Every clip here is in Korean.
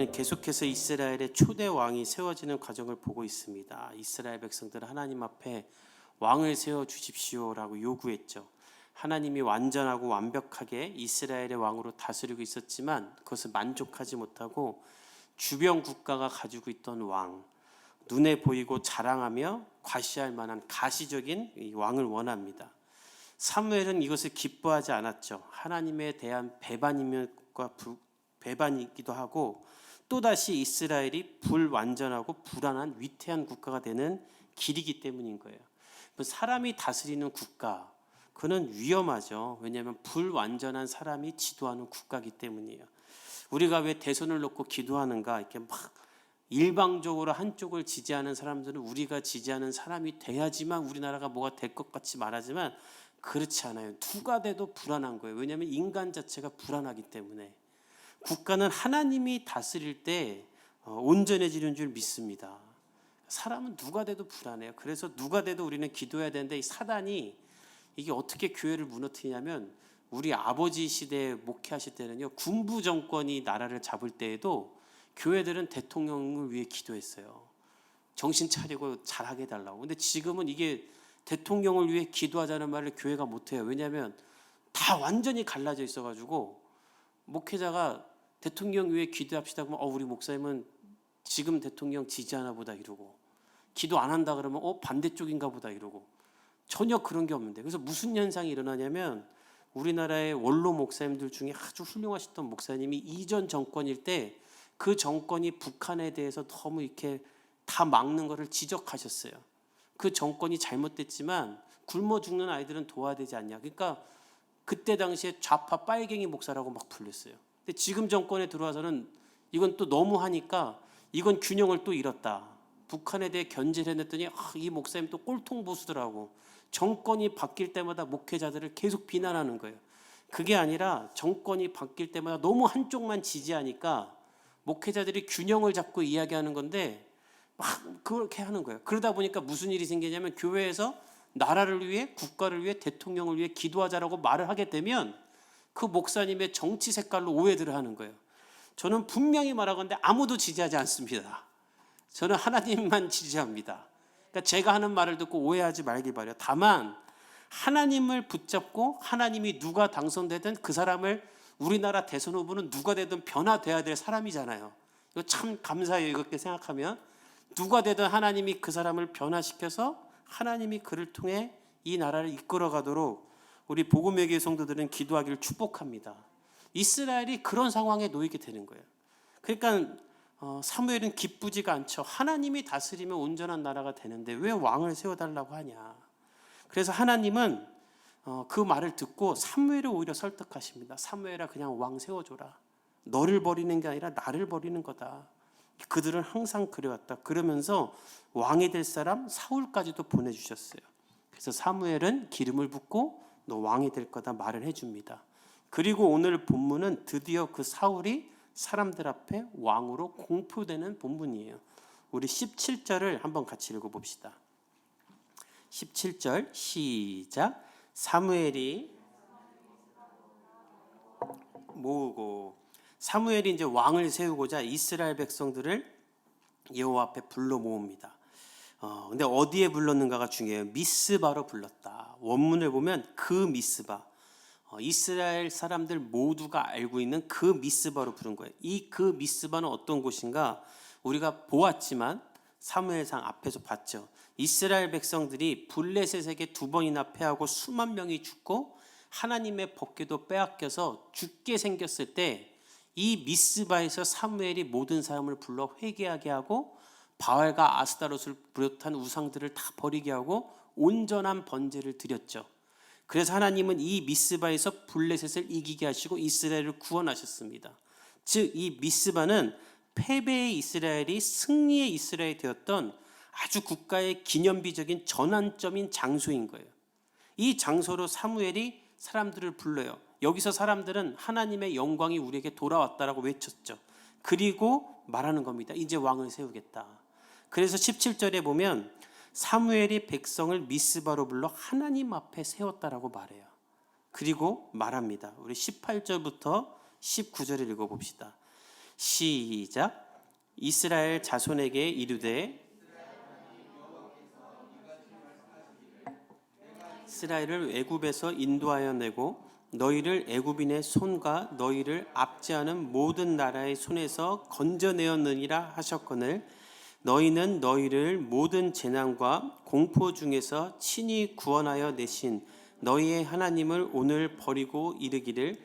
우리는 계속해서 이스라엘의 초대 왕이 세워지는 과정을 보고 있습니다. 이스라엘 백성들은 하나님 앞에 왕을 세워 주십시오라고 요구했죠. 하나님이 완전하고 완벽하게 이스라엘의 왕으로 다스리고 있었지만 그것을 만족하지 못하고 주변 국가가 가지고 있던 왕, 눈에 보이고 자랑하며 과시할 만한 가시적인 이 왕을 원합니다. 사무엘은 이것을 기뻐하지 않았죠. 하나님에 대한 배반이기도 하고 또다시 이스라엘이 불완전하고 불안한 위태한 국가가 되는 길이기 때문인 거예요. 사람이 다스리는 국가, 그는 위험하죠. 왜냐하면 불완전한 사람이 지도하는 국가이기 때문이에요. 우리가 왜 대선을 놓고 기도하는가? 이렇게 막 일방적으로 한쪽을 지지하는 사람들은 우리가 지지하는 사람이 돼야지만 우리나라가 뭐가 될 것 같이 말하지만 그렇지 않아요. 누가 돼도 불안한 거예요. 왜냐하면 인간 자체가 불안하기 때문에. 국가는 하나님이 다스릴 때 온전해지는 줄 믿습니다. 사람은 누가 돼도 불안해요. 그래서 누가 돼도 우리는 기도해야 되는데 이 사단이 이게 어떻게 교회를 무너뜨리냐면 우리 아버지 시대에 목회하실 때는요, 군부 정권이 나라를 잡을 때에도 교회들은 대통령을 위해 기도했어요. 정신 차리고 잘하게 해달라고. 근데 지금은 이게 대통령을 위해 기도하자는 말을 교회가 못해요. 왜냐하면 다 완전히 갈라져 있어가지고 목회자가 대통령 위해 기도합시다 그러면 우리 목사님은 지금 대통령 지지하나 보다 이러고, 기도 안 한다 그러면 반대쪽인가 보다 이러고, 전혀 그런 게 없는데. 그래서 무슨 현상이 일어나냐면 우리나라의 원로 목사님들 중에 아주 훌륭하셨던 목사님이 이전 정권일 때 그 정권이 북한에 대해서 너무 이렇게 다 막는 것을 지적하셨어요. 그 정권이 잘못됐지만 굶어 죽는 아이들은 도와야 되지 않냐. 그러니까 그때 당시에 좌파 빨갱이 목사라고 막 불렸어요. 근데 지금 정권에 들어와서는 이건 또 너무 하니까 이건 균형을 또 잃었다. 북한에 대해 견제를 했더니 이 목사님 또 꼴통 보수더라고. 정권이 바뀔 때마다 목회자들을 계속 비난하는 거예요. 그게 아니라 정권이 바뀔 때마다 너무 한쪽만 지지하니까 목회자들이 균형을 잡고 이야기하는 건데 막 그렇게 하는 거예요. 그러다 보니까 무슨 일이 생기냐면 교회에서 나라를 위해, 국가를 위해, 대통령을 위해 기도하자라고 말을 하게 되면 그 목사님의 정치 색깔로 오해들을 하는 거예요. 저는 분명히 말하건대 아무도 지지하지 않습니다. 저는 하나님만 지지합니다. 그러니까 제가 하는 말을 듣고 오해하지 말길 바라요. 다만 하나님을 붙잡고 하나님이 누가 당선되든 그 사람을, 우리나라 대선 후보는 누가 되든 변화돼야 될 사람이잖아요. 이거 참 감사해요. 이렇게 생각하면 누가 되든 하나님이 그 사람을 변화시켜서 하나님이 그를 통해 이 나라를 이끌어가도록 우리 복음의 교회 성도들은 기도하기를 축복합니다. 이스라엘이 그런 상황에 놓이게 되는 거예요. 그러니까 사무엘은 기쁘지가 않죠. 하나님이 다스리면 온전한 나라가 되는데 왜 왕을 세워달라고 하냐. 그래서 하나님은 그 말을 듣고 사무엘을 오히려 설득하십니다. 사무엘아, 그냥 왕 세워줘라. 너를 버리는 게 아니라 나를 버리는 거다. 그들은 항상 그래왔다. 그러면서 왕이 될 사람 사울까지도 보내주셨어요. 그래서 사무엘은 기름을 붓고 너 왕이 될 거다 말을 해줍니다. 그리고 오늘 본문은 드디어 그 사울이 사람들 앞에 왕으로 공표되는 본문이에요. 우리 17절을 한번 같이 읽어봅시다. 17절 시작. 사무엘이 모으고, 사무엘이 이제 왕을 세우고자 이스라엘 백성들을 여호와 앞에 불러 모읍니다. 근데 어디에 불렀는가가 중요해요. 미스바로 불렀다. 원문을 보면 그 미스바, 이스라엘 사람들 모두가 알고 있는 그 미스바로 부른 거예요. 이 그 미스바는 어떤 곳인가? 우리가 보았지만 사무엘상 앞에서 봤죠. 이스라엘 백성들이 블레셋에게 2번이나 패하고 수만 명이 죽고 하나님의 법궤도 빼앗겨서 죽게 생겼을 때 이 미스바에서 사무엘이 모든 사람을 불러 회개하게 하고 바알과 아스타롯을 비롯한 우상들을 다 버리게 하고 온전한 번제를 드렸죠. 그래서 하나님은 이 미스바에서 블레셋을 이기게 하시고 이스라엘을 구원하셨습니다. 즉 이 미스바는 패배의 이스라엘이 승리의 이스라엘이 되었던 아주 국가의 기념비적인 전환점인 장소인 거예요. 이 장소로 사무엘이 사람들을 불러요. 여기서 사람들은 하나님의 영광이 우리에게 돌아왔다라고 외쳤죠. 그리고 말하는 겁니다. 이제 왕을 세우겠다. 그래서 17절에 보면 사무엘이 백성을 미스바로 불러 하나님 앞에 세웠다라고 말해요. 그리고 말합니다. 우리 18절부터 19절을 읽어봅시다. 시작. 이스라엘 자손에게 이르되 이스라엘을 애굽에서 인도하여 내고 너희를 애굽인의 손과 너희를 압제하는 모든 나라의 손에서 건져내었느니라 하셨거늘 너희는 너희를 모든 재난과 공포 중에서 친히 구원하여 내신 너희의 하나님을 오늘 버리고 이르기를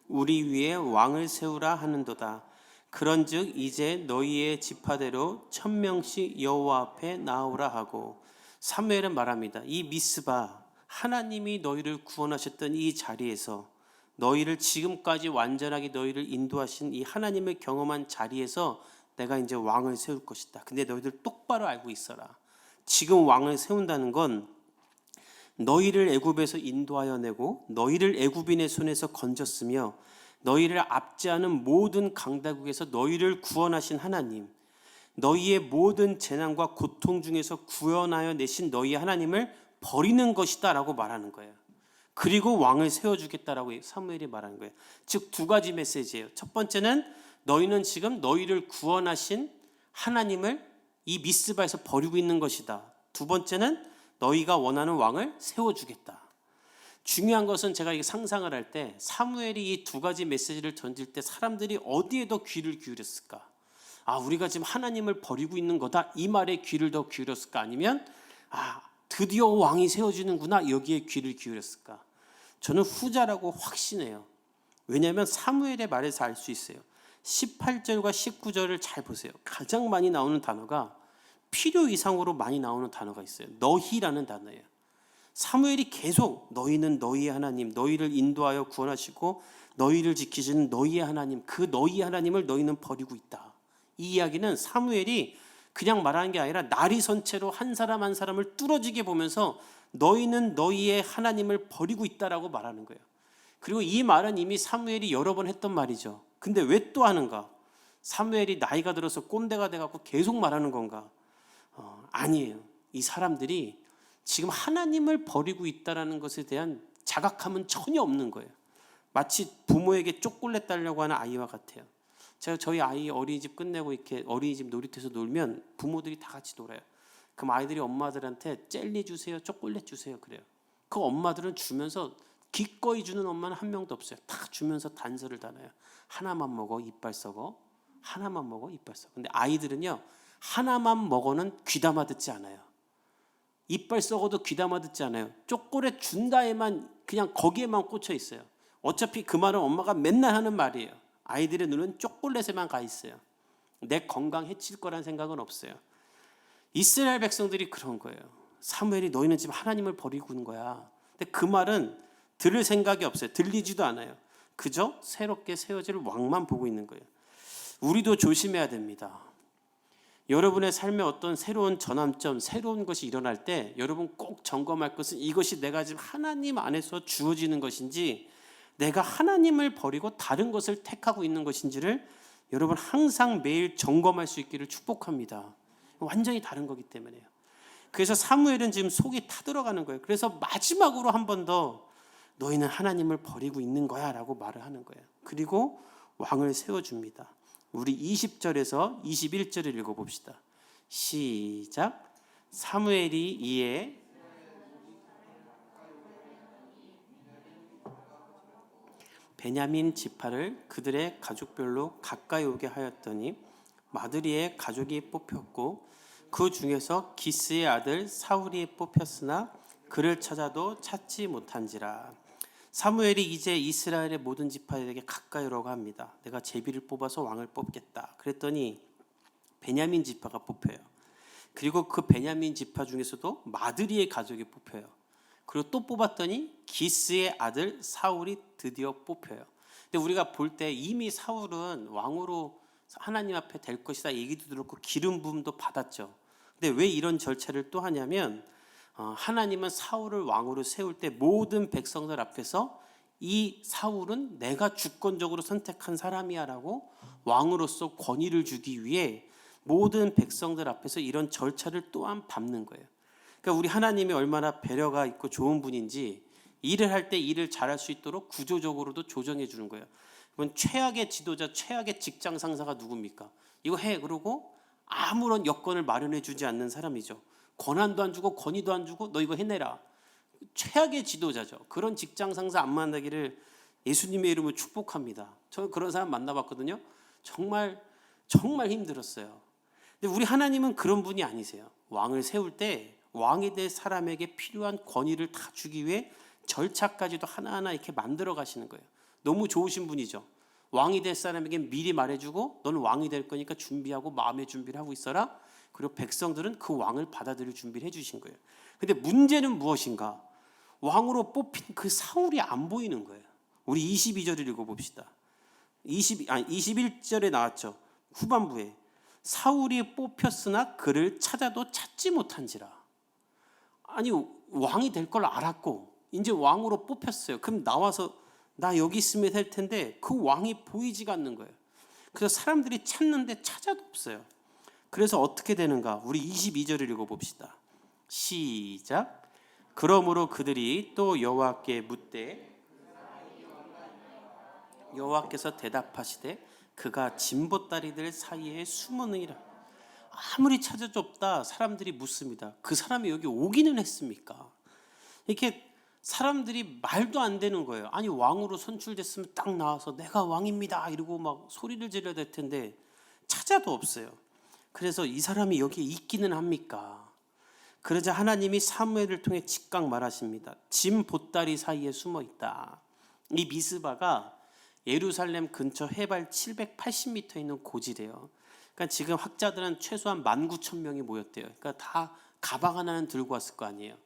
우리 위에 왕을 세우라 하는도다. 그런즉 이제 너희의 지파대로 1000명씩 여호와 앞에 나오라 하고 사무엘은 말합니다. 이 미스바 하나님이 너희를 구원하셨던 이 자리에서 너희를 지금까지 완전하게 너희를 인도하신 이 하나님을 경험한 자리에서 내가 이제 왕을 세울 것이다. 근데 너희들 똑바로 알고 있어라. 지금 왕을 세운다는 건 너희를 애굽에서 인도하여 내고 너희를 애굽인의 손에서 건졌으며 너희를 압제하는 모든 강다국에서 너희를 구원하신 하나님, 너희의 모든 재난과 고통 중에서 구원하여 내신 너희 하나님을 버리는 것이다 라고 말하는 거예요. 그리고 왕을 세워주겠다라고 사무엘이 말하는 거예요. 즉 두 가지 메시지예요. 첫 번째는 너희는 지금 너희를 구원하신 하나님을 이 미스바에서 버리고 있는 것이다. 두 번째는 너희가 원하는 왕을 세워주겠다. 중요한 것은 제가 이게 상상을 할 때 사무엘이 이 두 가지 메시지를 던질 때 사람들이 어디에 더 귀를 기울였을까? 아, 우리가 지금 하나님을 버리고 있는 거다. 이 말에 귀를 더 기울였을까? 아니면 드디어 왕이 세워지는구나. 여기에 귀를 기울였을까? 저는 후자라고 확신해요. 왜냐하면 사무엘의 말에서 알 수 있어요. 18절과 19절을 잘 보세요. 가장 많이 나오는 단어가 필요 이상으로 많이 나오는 단어가 있어요. 너희라는 단어예요. 사무엘이 계속 너희는 너희의 하나님, 너희를 인도하여 구원하시고 너희를 지키시는 너희의 하나님, 그 너희의 하나님을 너희는 버리고 있다. 이 이야기는 사무엘이 그냥 말하는 게 아니라 날이 선체로 한 사람 한 사람을 뚫어지게 보면서 너희는 너희의 하나님을 버리고 있다라고 말하는 거예요. 그리고 이 말은 이미 사무엘이 여러 번 했던 말이죠. 근데 왜 또 하는가? 사무엘이 나이가 들어서 꼰대가 돼갖고 계속 말하는 건가? 아니에요. 이 사람들이 지금 하나님을 버리고 있다라는 것에 대한 자각함은 전혀 없는 거예요. 마치 부모에게 초콜릿 달라고 하는 아이와 같아요. 제가 저희 아이 어린이집 끝내고 이렇게 어린이집 놀이터에서 놀면 부모들이 다 같이 놀아요. 그럼 아이들이 엄마들한테 젤리 주세요, 초콜릿 주세요 그래요. 그 엄마들은 주면서 기꺼이 주는 엄마는 한 명도 없어요. 다 주면서 단서를 달아요. 하나만 먹어 이빨 썩어. 하나만 먹어 이빨 썩어. 근데 아이들은요 하나만 먹어는 귀담아 듣지 않아요. 이빨 썩어도 귀담아 듣지 않아요. 초콜릿 준다에만 그냥 거기에만 꽂혀 있어요. 어차피 그 말은 엄마가 맨날 하는 말이에요. 아이들의 눈은 초콜릿에만 가 있어요. 내 건강 해칠 거란 생각은 없어요. 이스라엘 백성들이 그런 거예요. 사무엘이 너희는 지금 하나님을 버리고 있는 거야. 근데 그 말은 들을 생각이 없어요. 들리지도 않아요. 그저 새롭게 세워질 왕만 보고 있는 거예요. 우리도 조심해야 됩니다. 여러분의 삶에 어떤 새로운 전환점, 새로운 것이 일어날 때 여러분 꼭 점검할 것은 이것이 내가 지금 하나님 안에서 주어지는 것인지 내가 하나님을 버리고 다른 것을 택하고 있는 것인지를 여러분 항상 매일 점검할 수 있기를 축복합니다. 완전히 다른 거기 때문에요. 그래서 사무엘은 지금 속이 타들어가는 거예요. 그래서 마지막으로 한 번 더 너희는 하나님을 버리고 있는 거야 라고 말을 하는 거예요. 그리고 왕을 세워줍니다. 우리 20절에서 21절을 읽어봅시다. 시작. 사무엘이 이에 베냐민 지파를 그들의 가족별로 가까이 오게 하였더니 마드리의 가족이 뽑혔고 그 중에서 기스의 아들 사울이 뽑혔으나 그를 찾아도 찾지 못한지라. 사무엘이 이제 이스라엘의 모든 지파에게 가까이 오라고 합니다. 내가 제비를 뽑아서 왕을 뽑겠다. 그랬더니 베냐민 지파가 뽑혀요. 그리고 그 베냐민 지파 중에서도 마드리의 가족이 뽑혀요. 그리고 또 뽑았더니 기스의 아들 사울이 드디어 뽑혀요. 근데 우리가 볼 때 이미 사울은 왕으로 하나님 앞에 될 것이다 얘기도 들었고 기름 부음도 받았죠. 근데 왜 이런 절차를 또 하냐면 하나님은 사울을 왕으로 세울 때 모든 백성들 앞에서 이 사울은 내가 주권적으로 선택한 사람이야 라고 왕으로서 권위를 주기 위해 모든 백성들 앞에서 이런 절차를 또한 밟는 거예요. 그러니까 우리 하나님이 얼마나 배려가 있고 좋은 분인지 일을 할 때 일을 잘할 수 있도록 구조적으로도 조정해 주는 거예요. 이건 최악의 지도자, 최악의 직장 상사가 누굽니까? 이거 해 그러고 아무런 여건을 마련해 주지 않는 사람이죠. 권한도 안 주고 권위도 안 주고 너 이거 해내라. 최악의 지도자죠. 그런 직장 상사 안 만나기를 예수님의 이름으로 축복합니다. 저는 그런 사람 만나봤거든요. 정말 힘들었어요. 근데 우리 하나님은 그런 분이 아니세요. 왕을 세울 때 왕이 될 사람에게 필요한 권위를 다 주기 위해 절차까지도 하나하나 이렇게 만들어 가시는 거예요. 너무 좋으신 분이죠. 왕이 될 사람에게 미리 말해주고 너는 왕이 될 거니까 준비하고 마음의 준비를 하고 있어라. 그리고 백성들은 그 왕을 받아들일 준비를 해주신 거예요. 근데 문제는 무엇인가? 왕으로 뽑힌 그 사울이 안 보이는 거예요. 우리 22절을 읽어봅시다. 21절에 나왔죠. 후반부에 사울이 뽑혔으나 그를 찾아도 찾지 못한지라. 아니 왕이 될 걸 알았고 이제 왕으로 뽑혔어요. 그럼 나와서 나 여기 있으면 될 텐데 그 왕이 보이지가 않는 거예요. 그래서 사람들이 찾는데 찾아도 없어요. 그래서 어떻게 되는가? 우리 22절을 읽어봅시다. 시작. 그러므로 그들이 또 여호와께 묻되 여호와께서 대답하시되 그가 진보다리들 사이에 숨었느니라. 아무리 찾아도 없다 사람들이 묻습니다. 그 사람이 여기 오기는 했습니까? 이렇게 사람들이 말도 안 되는 거예요. 아니 왕으로 선출됐으면 딱 나와서 내가 왕입니다 이러고 막 소리를 질러야 될 텐데 찾아도 없어요. 그래서 이 사람이 여기에 있기는 합니까? 그러자 하나님이 사무엘을 통해 즉각 말하십니다. 짐 보따리 사이에 숨어 있다. 이 미스바가 예루살렘 근처 해발 780m 있는 고지래요. 그러니까 지금 학자들은 최소한 19,000명이 모였대요. 그러니까 다 가방 하나는 들고 왔을 거 아니에요.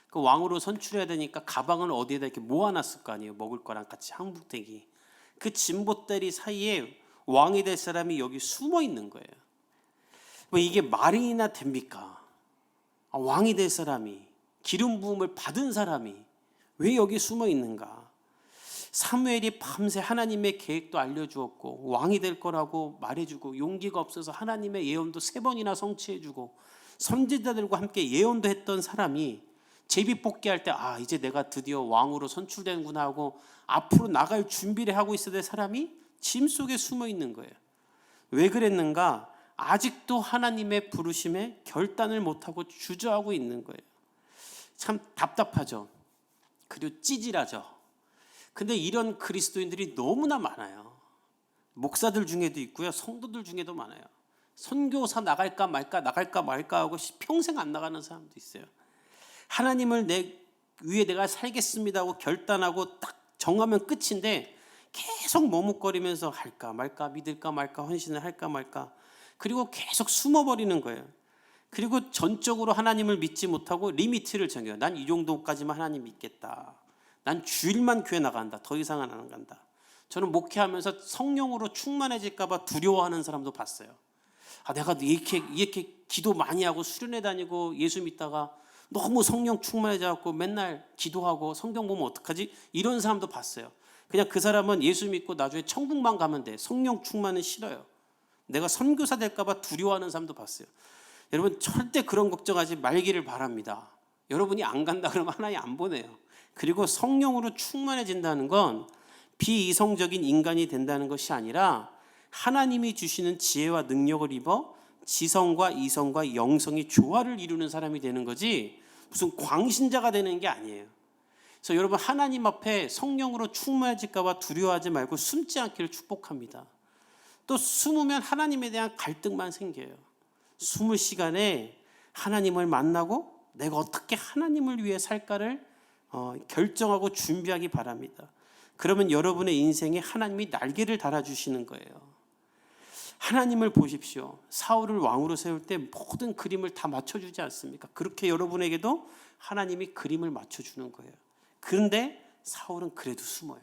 그 왕으로 선출해야 되니까 가방을 어디에다 이렇게 모아놨을 거 아니에요. 먹을 거랑 같이 항복대기. 그 짐보따리 사이에 왕이 될 사람이 여기 숨어 있는 거예요. 뭐 이게 말이나 됩니까? 왕이 될 사람이, 기름 부음을 받은 사람이 왜 여기 숨어 있는가? 사무엘이 밤새 하나님의 계획도 알려주었고 왕이 될 거라고 말해주고 용기가 없어서 하나님의 예언도 3번이나 성취해주고 선지자들과 함께 예언도 했던 사람이 제비뽑기할 때 이제 내가 드디어 왕으로 선출되는구나 하고 앞으로 나갈 준비를 하고 있어야 될 사람이 짐 속에 숨어 있는 거예요. 왜 그랬는가? 아직도 하나님의 부르심에 결단을 못하고 주저하고 있는 거예요. 참 답답하죠. 그리고 찌질하죠. 근데 이런 그리스도인들이 너무나 많아요. 목사들 중에도 있고요. 성도들 중에도 많아요. 선교사 나갈까 말까 하고 평생 안 나가는 사람도 있어요. 하나님을 내 위에 내가 살겠습니다 하고 결단하고 딱 정하면 끝인데 계속 머뭇거리면서 할까 말까 믿을까 말까 헌신을 할까 말까 그리고 계속 숨어버리는 거예요. 그리고 전적으로 하나님을 믿지 못하고 리미트를 정해요. 난 이 정도까지만 하나님 믿겠다. 난 주일만 교회 나간다. 더 이상은 안 간다. 저는 목회하면서 성령으로 충만해질까 봐 두려워하는 사람도 봤어요. 내가 이렇게 기도 많이 하고 수련회 다니고 예수 믿다가 너무 성령 충만해져갖고 맨날 기도하고 성경 보면 어떡하지? 이런 사람도 봤어요. 그냥 그 사람은 예수 믿고 나중에 천국만 가면 돼. 성령 충만은 싫어요. 내가 선교사 될까 봐 두려워하는 사람도 봤어요. 여러분 절대 그런 걱정하지 말기를 바랍니다. 여러분이 안 간다 그러면 하나님 안 보내요. 그리고 성령으로 충만해진다는 건 비이성적인 인간이 된다는 것이 아니라 하나님이 주시는 지혜와 능력을 입어 지성과 이성과 영성이 조화를 이루는 사람이 되는 거지 무슨 광신자가 되는 게 아니에요. 그래서 여러분 하나님 앞에 성령으로 충만해질까 봐 두려워하지 말고 숨지 않기를 축복합니다. 또 숨으면 하나님에 대한 갈등만 생겨요. 숨을 시간에 하나님을 만나고 내가 어떻게 하나님을 위해 살까를 결정하고 준비하기 바랍니다. 그러면 여러분의 인생에 하나님이 날개를 달아주시는 거예요. 하나님을 보십시오. 사울을 왕으로 세울 때 모든 그림을 다 맞춰주지 않습니까? 그렇게 여러분에게도 하나님이 그림을 맞춰주는 거예요. 그런데 사울은 그래도 숨어요.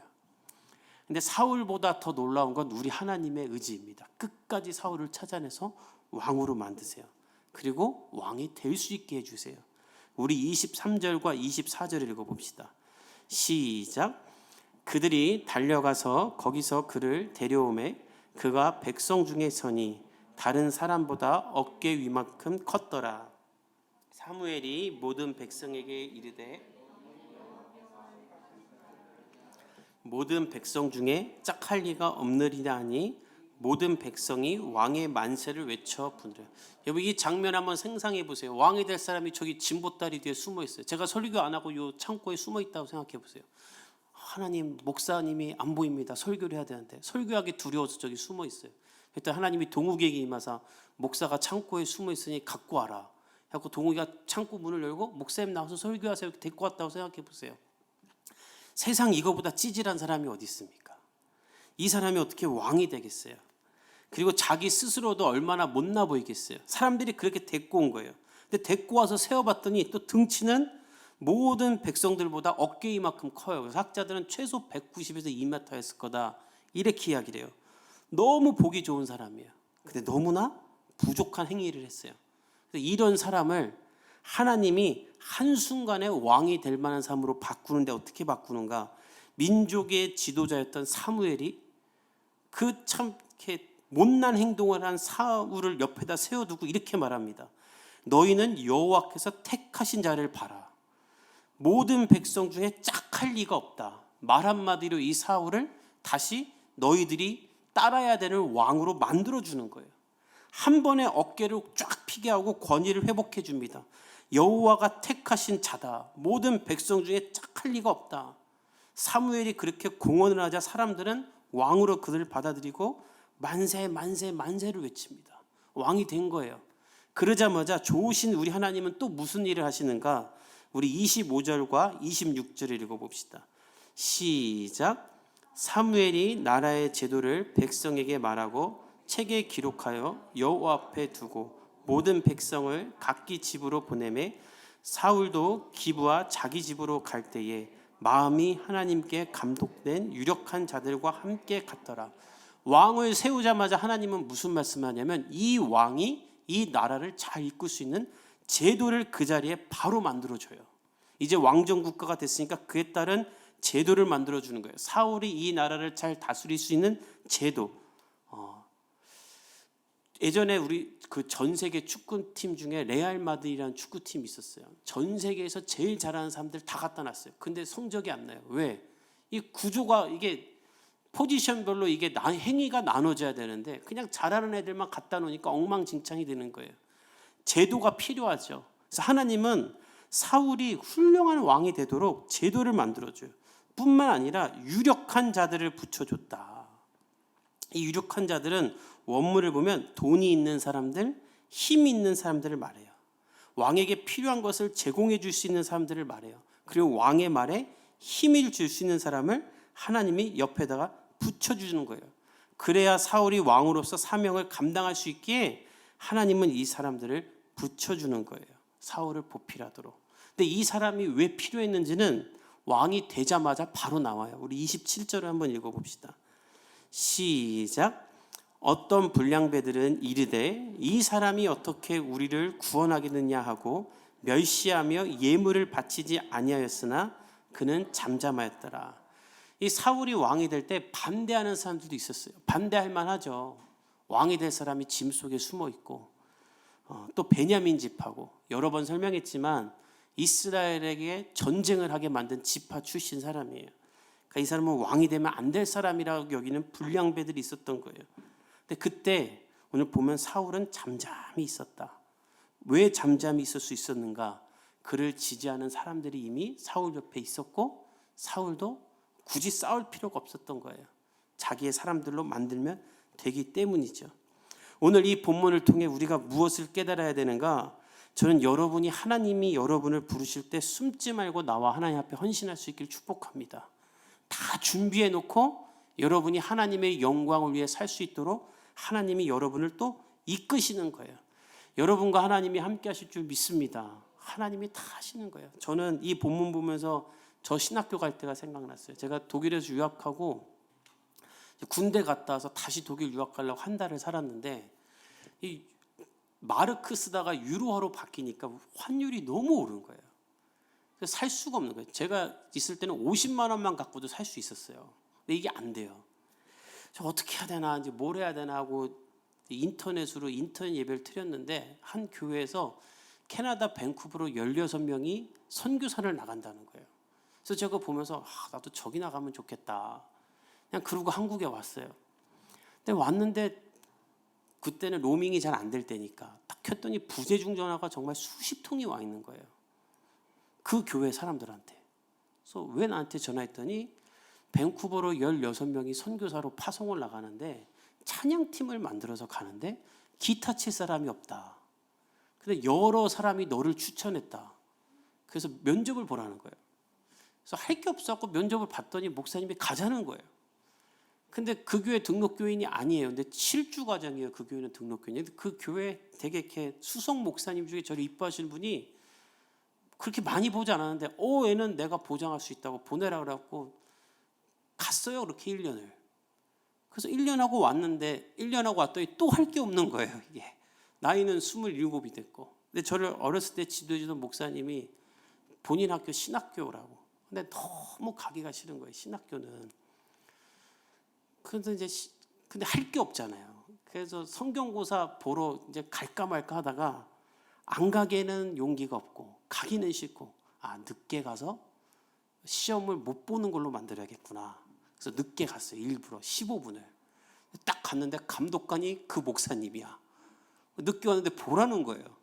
근데 사울보다 더 놀라운 건 우리 하나님의 의지입니다. 끝까지 사울을 찾아내서 왕으로 만드세요. 그리고 왕이 될 수 있게 해주세요. 우리 23절과 24절을 읽어봅시다. 시작. 그들이 달려가서 거기서 그를 데려오매 그가 백성 중에 서니 다른 사람보다 어깨 위만큼 컸더라. 사무엘이 모든 백성에게 이르되 모든 백성 중에 짝할 리가 없느니라 하니 모든 백성이 왕의 만세를 외쳐 부르라. 여러분 이 장면 한번 상상해 보세요. 왕이 될 사람이 저기 진보다리 뒤에 숨어 있어요. 제가 설교 안 하고 요 창고에 숨어 있다고 생각해 보세요. 하나님, 목사님이 안 보입니다. 설교를 해야 되는데 설교하기 두려워서 저기 숨어 있어요. 그때 하나님이 동욱에게 임하사 목사가 창고에 숨어 있으니 갖고 와라. 하고 동욱이가 창고 문을 열고 목사님 나와서 설교하세요. 이렇게 데리고 왔다고 생각해 보세요. 세상 이거보다 찌질한 사람이 어디 있습니까? 이 사람이 어떻게 왕이 되겠어요? 그리고 자기 스스로도 얼마나 못나 보이겠어요? 사람들이 그렇게 데리고 온 거예요. 근데 데리고 와서 세워봤더니 또 등치는 모든 백성들보다 어깨 이만큼 커요. 그래서 학자들은 최소 190에서 2m였을 거다 이렇게 이야기를 해요. 너무 보기 좋은 사람이에요. 근데 너무나 부족한 행위를 했어요. 그래서 이런 사람을 하나님이 한순간에 왕이 될 만한 사람으로 바꾸는데 어떻게 바꾸는가? 민족의 지도자였던 사무엘이 그 참 이렇게 못난 행동을 한 사울을 옆에다 세워두고 이렇게 말합니다. 너희는 여호와께서 택하신 자를 봐라. 모든 백성 중에 짝할 리가 없다. 말 한마디로 이 사울을 다시 너희들이 따라야 되는 왕으로 만들어주는 거예요. 한 번에 어깨를 쫙 피게 하고 권위를 회복해 줍니다. 여호와가 택하신 자다. 모든 백성 중에 짝할 리가 없다. 사무엘이 그렇게 공언을 하자 사람들은 왕으로 그들을 받아들이고 만세 만세 만세를 외칩니다. 왕이 된 거예요. 그러자마자 좋으신 우리 하나님은 또 무슨 일을 하시는가? 우리 25절과 26절을 읽어봅시다. 시작. 사무엘이 나라의 제도를 백성에게 말하고 책에 기록하여 여호와 앞에 두고 모든 백성을 각기 집으로 보내매 사울도 기브와 자기 집으로 갈 때에 마음이 하나님께 감독된 유력한 자들과 함께 갔더라. 왕을 세우자마자 하나님은 무슨 말씀하냐면 이 왕이 이 나라를 잘 이끌 수 있는 제도를 그 자리에 바로 만들어줘요. 이제 왕정 국가가 됐으니까 그에 따른 제도를 만들어주는 거예요. 사울이 이 나라를 잘 다스릴 수 있는 제도. 예전에 우리 그 전 세계 축구팀 중에 레알 마드리드라는 축구팀이 있었어요. 전 세계에서 제일 잘하는 사람들 다 갖다 놨어요. 근데 성적이 안 나요. 왜? 이 구조가 이게 포지션별로 이게 행위가 나눠져야 되는데 그냥 잘하는 애들만 갖다 놓으니까 엉망진창이 되는 거예요. 제도가 필요하죠. 그래서 하나님은 사울이 훌륭한 왕이 되도록 제도를 만들어줘요. 뿐만 아니라 유력한 자들을 붙여줬다. 이 유력한 자들은 원문을 보면 돈이 있는 사람들, 힘이 있는 사람들을 말해요. 왕에게 필요한 것을 제공해 줄 수 있는 사람들을 말해요. 그리고 왕의 말에 힘을 줄 수 있는 사람을 하나님이 옆에다가 붙여주는 거예요. 그래야 사울이 왕으로서 사명을 감당할 수 있기에 하나님은 이 사람들을 붙여주는 거예요. 사울을 보필하도록. 근데 이 사람이 왜 필요했는지는 왕이 되자마자 바로 나와요. 우리 27절을 한번 읽어봅시다. 시작. 어떤 불량배들은 이르되 이 사람이 어떻게 우리를 구원하겠느냐 하고 멸시하며 예물을 바치지 아니하였으나 그는 잠잠하였더라. 이 사울이 왕이 될 때 반대하는 사람들도 있었어요. 반대할 만하죠. 왕이 될 사람이 짐 속에 숨어 있고 또 베냐민 지파고 여러 번 설명했지만 이스라엘에게 전쟁을 하게 만든 지파 출신 사람이에요. 그러니까 이 사람은 왕이 되면 안 될 사람이라고 여기는 불량배들이 있었던 거예요. 근데 그때 오늘 보면 사울은 잠잠히 있었다. 왜 잠잠히 있을 수 있었는가? 그를 지지하는 사람들이 이미 사울 옆에 있었고 사울도 굳이 싸울 필요가 없었던 거예요. 자기의 사람들로 만들면 되기 때문이죠. 오늘 이 본문을 통해 우리가 무엇을 깨달아야 되는가? 저는 여러분이 하나님이 여러분을 부르실 때 숨지 말고 나와 하나님 앞에 헌신할 수 있기를 축복합니다. 다 준비해 놓고 여러분이 하나님의 영광을 위해 살 수 있도록 하나님이 여러분을 또 이끄시는 거예요. 여러분과 하나님이 함께 하실 줄 믿습니다. 하나님이 다 하시는 거예요. 저는 이 본문 보면서 저 신학교 갈 때가 생각났어요. 제가 독일에서 유학하고 군대 갔다 와서 다시 독일 유학 가려고 한 달을 살았는데 이 마르크 쓰다가 유로화로 바뀌니까 환율이 너무 오른 거예요. 그래서 살 수가 없는 거예요. 제가 있을 때는 50만 원만 갖고도 살 수 있었어요. 근데 이게 안 돼요. 저 어떻게 해야 되나, 이제 뭘 해야 되나 하고 인터넷으로 인터넷 예배를 드렸는데 한 교회에서 캐나다 밴쿠버로 16명이 선교사를 나간다는 거예요. 그래서 제가 보면서 나도 저기 나가면 좋겠다. 그냥 그러고 한국에 왔어요. 근데 왔는데 그때는 로밍이 잘 안 될 때니까 딱 켰더니 부재중 전화가 정말 수십 통이 와 있는 거예요. 그 교회 사람들한테. 그래서 왜 나한테 전화했더니 밴쿠버로 16명이 선교사로 파송을 나가는데 찬양팀을 만들어서 가는데 기타 칠 사람이 없다. 근데 여러 사람이 너를 추천했다. 그래서 면접을 보라는 거예요. 그래서 할 게 없어서 면접을 봤더니 목사님이 가자는 거예요. 근데 그 교회 등록교인이 아니에요. 근데 7주 과정이에요. 그 교회는 등록교인이. 그 교회 되게 이렇게 수석 목사님 중에 저를 이뻐하시는 분이 그렇게 많이 보지 않았는데 얘는 내가 보장할 수 있다고 보내라 그래갖고 갔어요. 그렇게 1년을. 그래서 1년 하고 왔는데 1년 하고 왔더니 또 할 게 없는 거예요. 이게 나이는 27이 됐고. 근데 저를 어렸을 때 지도해주던 목사님이 본인 학교 신학교라고. 근데 너무 가기가 싫은 거예요. 신학교는. 근데 할 게 없잖아요. 그래서 성경고사 보러 이제 갈까 말까 하다가 안 가기에는 용기가 없고 가기는 싫고 늦게 가서 시험을 못 보는 걸로 만들어야겠구나. 그래서 늦게 갔어요. 일부러 15분을. 딱 갔는데 감독관이 그 목사님이야. 늦게 왔는데 보라는 거예요.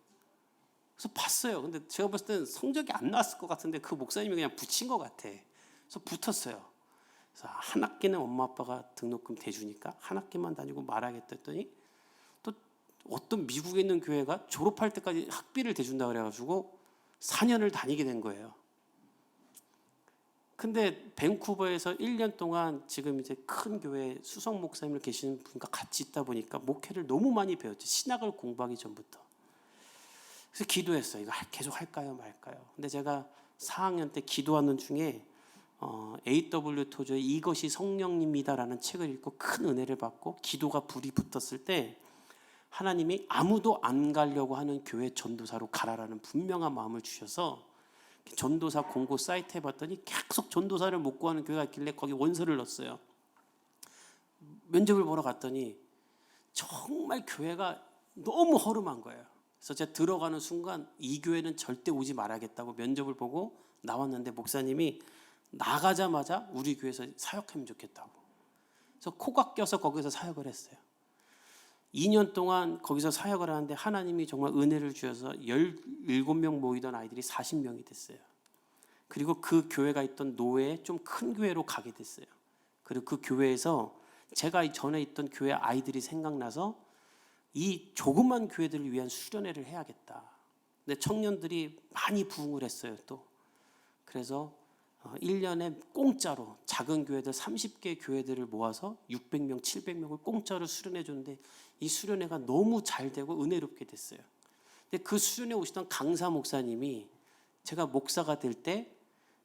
그래서 봤어요. 근데 제가 봤을 때는 성적이 안 나왔을 것 같은데 그 목사님이 그냥 붙인 것 같아. 그래서 붙었어요. 그래서 한 학기는 엄마 아빠가 등록금 대주니까 한 학기만 다니고 말하겠다 했더니 또 어떤 미국에 있는 교회가 졸업할 때까지 학비를 대준다 그래가지고 4년을 다니게 된 거예요. 근데 밴쿠버에서 1년 동안 지금 이제 큰 교회 수석 목사님을 계시는 분과 같이 있다 보니까 목회를 너무 많이 배웠죠. 신학을 공부하기 전부터. 그래서 기도했어요. 이거 계속 할까요 말까요. 근데 제가 4학년 때 기도하는 중에 A.W. 토저의 이것이 성령님이다라는 책을 읽고 큰 은혜를 받고 기도가 불이 붙었을 때 하나님이 아무도 안 가려고 하는 교회 전도사로 가라라는 분명한 마음을 주셔서 전도사 공고 사이트에 봤더니 계속 전도사를 못 구하는 교회가 있길래 거기 원서를 넣었어요. 면접을 보러 갔더니 정말 교회가 너무 허름한 거예요. 그래서 제가 들어가는 순간 이 교회는 절대 오지 말아야겠다고 면접을 보고 나왔는데 목사님이 나가자마자 우리 교회에서 사역하면 좋겠다고. 그래서 코가 껴서 거기서 사역을 했어요. 2년 동안 거기서 사역을 하는데 하나님이 정말 은혜를 주셔서 17명 모이던 아이들이 40명이 됐어요. 그리고 그 교회가 있던 노회에 좀 큰 교회로 가게 됐어요. 그리고 그 교회에서 제가 전에 있던 교회 아이들이 생각나서 이 조그만 교회들을 위한 수련회를 해야겠다. 근데 청년들이 많이 부흥을 했어요 또. 그래서 1년에 공짜로 작은 교회들 30개 교회들을 모아서 600명, 700명을 공짜로 수련해 줬는데 이 수련회가 너무 잘 되고 은혜롭게 됐어요. 근데 그 수련회 오시던 강사 목사님이 제가 목사가 될 때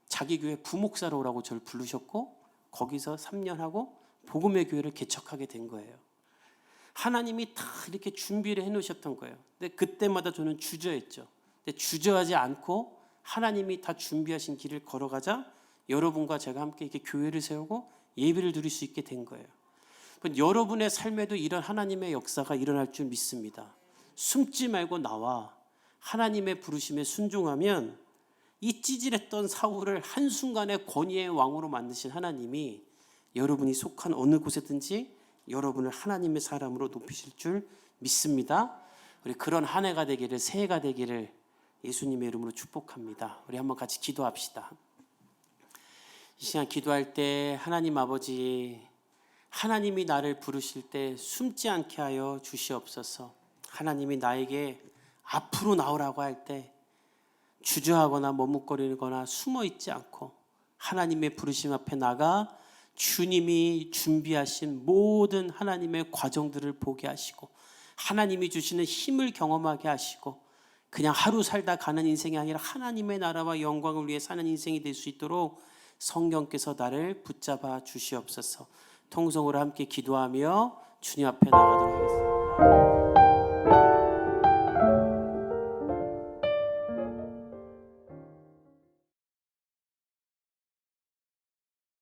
자기 교회 부목사로 오라고 저를 부르셨고 거기서 3년 하고 복음의 교회를 개척하게 된 거예요. 하나님이 다 이렇게 준비를 해놓으셨던 거예요. 근데 그때마다 저는 주저했죠. 근데 주저하지 않고 하나님이 다 준비하신 길을 걸어가자 여러분과 제가 함께 이렇게 교회를 세우고 예배를 드릴 수 있게 된 거예요. 여러분의 삶에도 이런 하나님의 역사가 일어날 줄 믿습니다. 숨지 말고 나와 하나님의 부르심에 순종하면 이 찌질했던 사울을 한순간에 권위의 왕으로 만드신 하나님이 여러분이 속한 어느 곳에든지 여러분을 하나님의 사람으로 높이실 줄 믿습니다. 우리 그런 한 해가 되기를, 새해가 되기를 예수님의 이름으로 축복합니다. 우리 한번 같이 기도합시다. 이 시간 기도할 때 하나님 아버지, 하나님이 나를 부르실 때 숨지 않게 하여 주시옵소서. 하나님이 나에게 앞으로 나오라고 할 때 주저하거나 머뭇거리거나 숨어 있지 않고 하나님의 부르심 앞에 나가 주님이 준비하신 모든 하나님의 과정들을 보게 하시고 하나님이 주시는 힘을 경험하게 하시고 그냥 하루 살다 가는 인생이 아니라 하나님의 나라와 영광을 위해 사는 인생이 될 수 있도록 성령께서 나를 붙잡아 주시옵소서. 통성으로 함께 기도하며 주님 앞에 나가도록 하겠습니다.